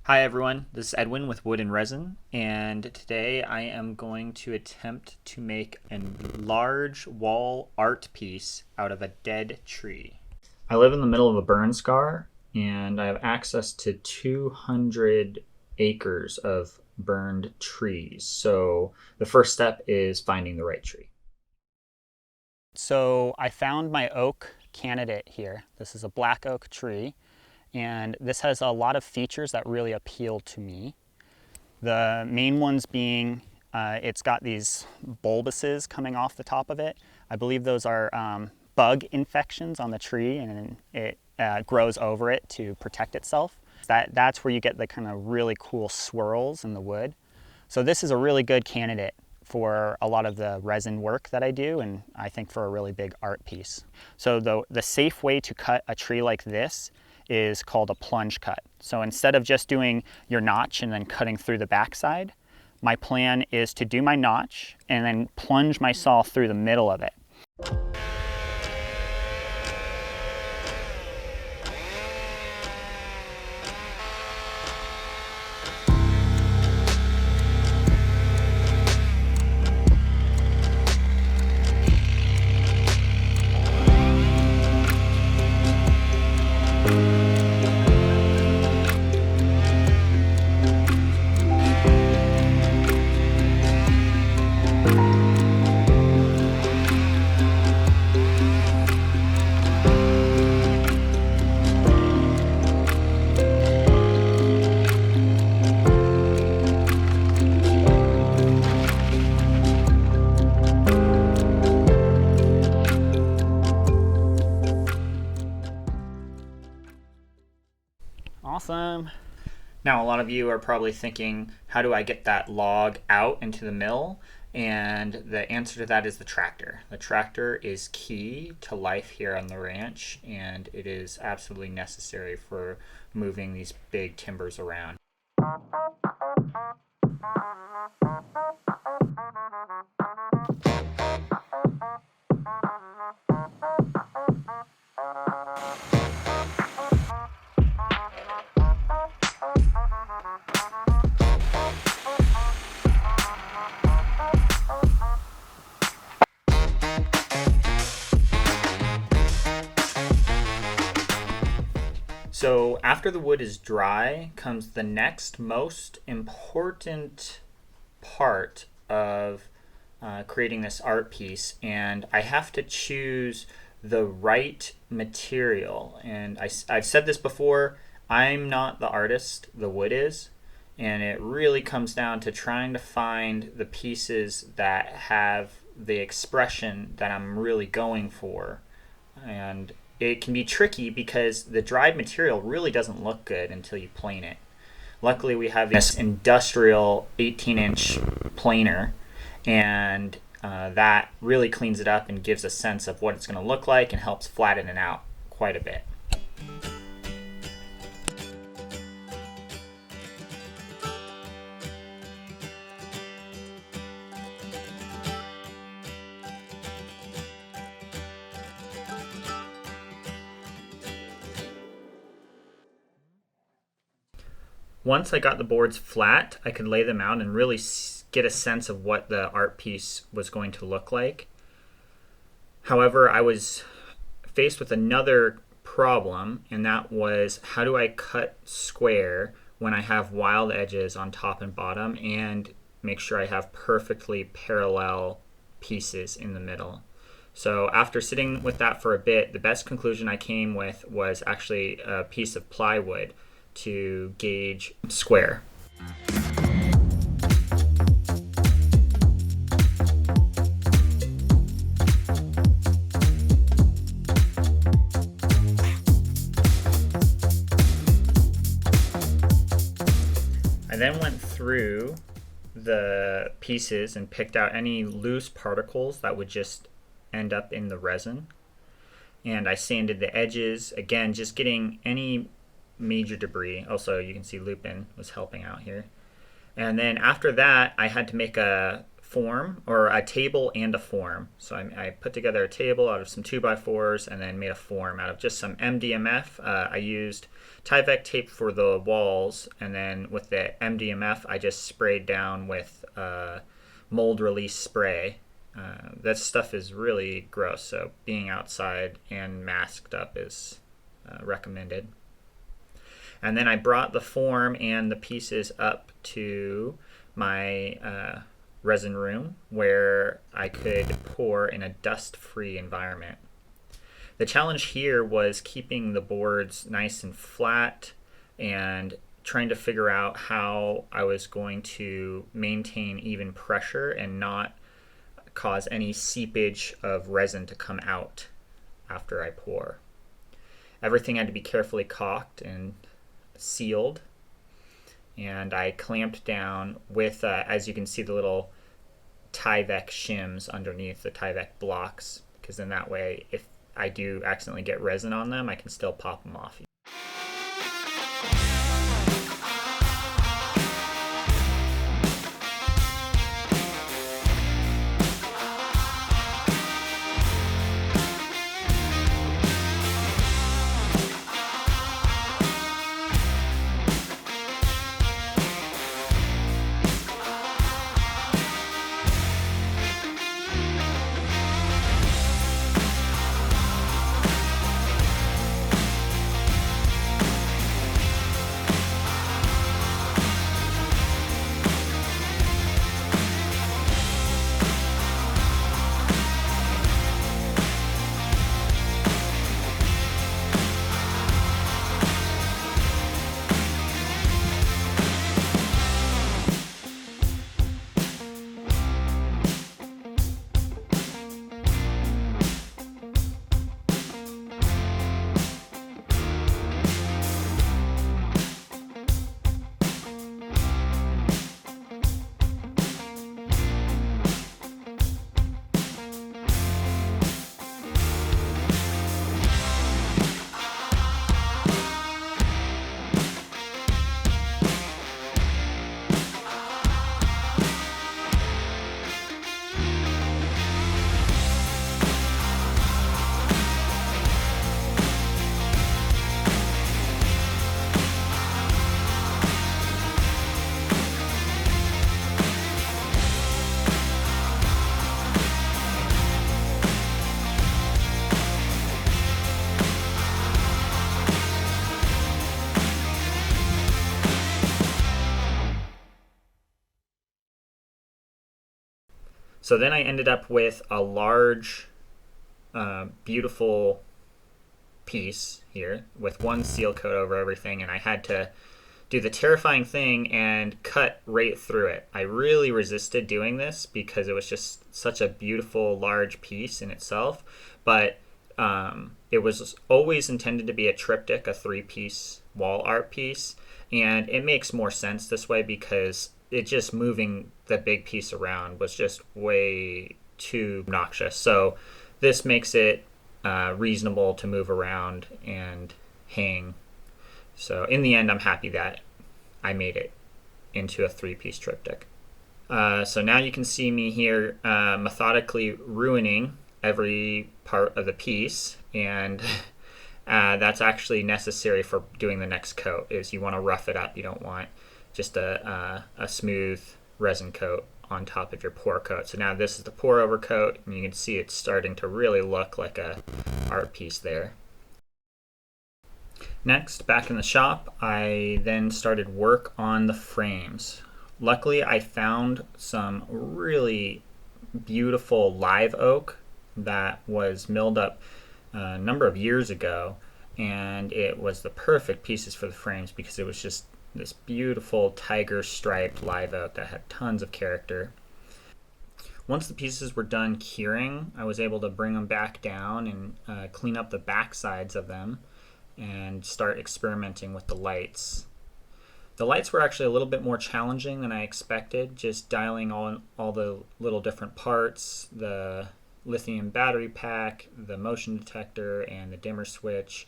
Hi everyone, this is Edwin with Wood and Resin, and today I am going to attempt to make a large wall art piece out of a dead tree. I live in the middle of a burn scar, and I have access to 200 acres of burned trees. So the first step is finding the right tree. So I found my oak candidate here. This is a black oak tree. And this has a lot of features that really appeal to me. The main ones being it's got these bulbuses coming off the top of it. I believe those are bug infections on the tree, and it grows over it to protect itself. That's where you get the kind of really cool swirls in the wood. So this is a really good candidate for a lot of the resin work that I do, and I think for a really big art piece. So the safe way to cut a tree like this is called a plunge cut. So instead of just doing your notch and then cutting through the backside, my plan is to do my notch and then plunge my saw through the middle of it. Awesome. Now a lot of you are probably thinking, how do I get that log out into the mill? And the answer to that is the tractor. The tractor is key to life here on the ranch, and it is absolutely necessary for moving these big timbers around. So after the wood is dry comes the next most important part of creating this art piece, and I have to choose the right material. And I've said this before, I'm not the artist, the wood is, and it really comes down to trying to find the pieces that have the expression that I'm really going for. And it can be tricky because the dried material really doesn't look good until you plane it. Luckily, we have this industrial 18-inch planer, and that really cleans it up and gives a sense of what it's going to look like and helps flatten it out quite a bit. Once I got the boards flat, I could lay them out and really get a sense of what the art piece was going to look like. However, I was faced with another problem, and that was, how do I cut square when I have wild edges on top and bottom and make sure I have perfectly parallel pieces in the middle? So after sitting with that for a bit, the best conclusion I came with was actually a piece of plywood to gauge square. I then went through the pieces and picked out any loose particles that would just end up in the resin. And I sanded the edges, again, just getting any major debris. Also, you can see Lupin was helping out here. And then after that, I had to make a form, or a table and a form. So I put together a table out of some 2x4s and then made a form out of just some MDMF. I used Tyvek tape for the walls, and then with the MDMF I just sprayed down with mold release spray. That stuff is really gross, so being outside and masked up is recommended. And then I brought the form and the pieces up to my resin room where I could pour in a dust-free environment. The challenge here was keeping the boards nice and flat and trying to figure out how I was going to maintain even pressure and not cause any seepage of resin to come out after I pour. Everything had to be carefully caulked and sealed, and I clamped down with, as you can see, the little Tyvek shims underneath the Tyvek blocks, because then that way if I do accidentally get resin on them, I can still pop them off. So then I ended up with a large, beautiful piece here with one seal coat over everything, and I had to do the terrifying thing and cut right through it. I really resisted doing this because it was just such a beautiful large piece in itself, but it was always intended to be a triptych, a 3-piece wall art piece, and it makes more sense this way because it just moving the big piece around was just way too obnoxious. So this makes it reasonable to move around and hang. So in the end, I'm happy that I made it into a 3-piece triptych. So now you can see me here methodically ruining every part of the piece, and that's actually necessary for doing the next coat. Is you want to rough it up. You don't want just a smooth resin coat on top of your pour coat. So now this is the pour over coat, and you can see it's starting to really look like a art piece there. Next, back in the shop, I then started work on the frames. Luckily, I found some really beautiful live oak that was milled up a number of years ago, and it was the perfect pieces for the frames because it was just this beautiful tiger striped live oak that had tons of character. Once the pieces were done curing, I was able to bring them back down and clean up the back sides of them and start experimenting with the lights. The lights were actually a little bit more challenging than I expected, just dialing all the little different parts, the lithium battery pack, the motion detector, and the dimmer switch,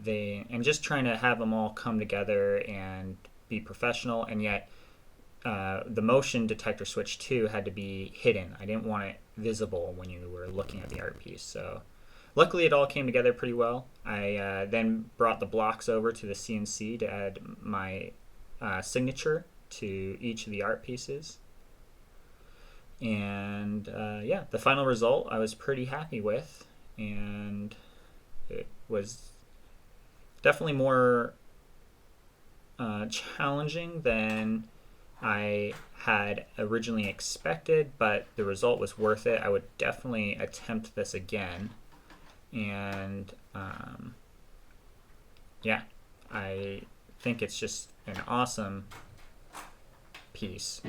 and just trying to have them all come together and be professional and yet the motion detector switch too had to be hidden. I didn't want it visible when you were looking at the art piece. So luckily it all came together pretty well. I then brought the blocks over to the CNC to add my signature to each of the art pieces. And yeah, the final result I was pretty happy with, and it was definitely more challenging than I had originally expected, but the result was worth it. I would definitely attempt this again. And yeah, I think it's just an awesome piece.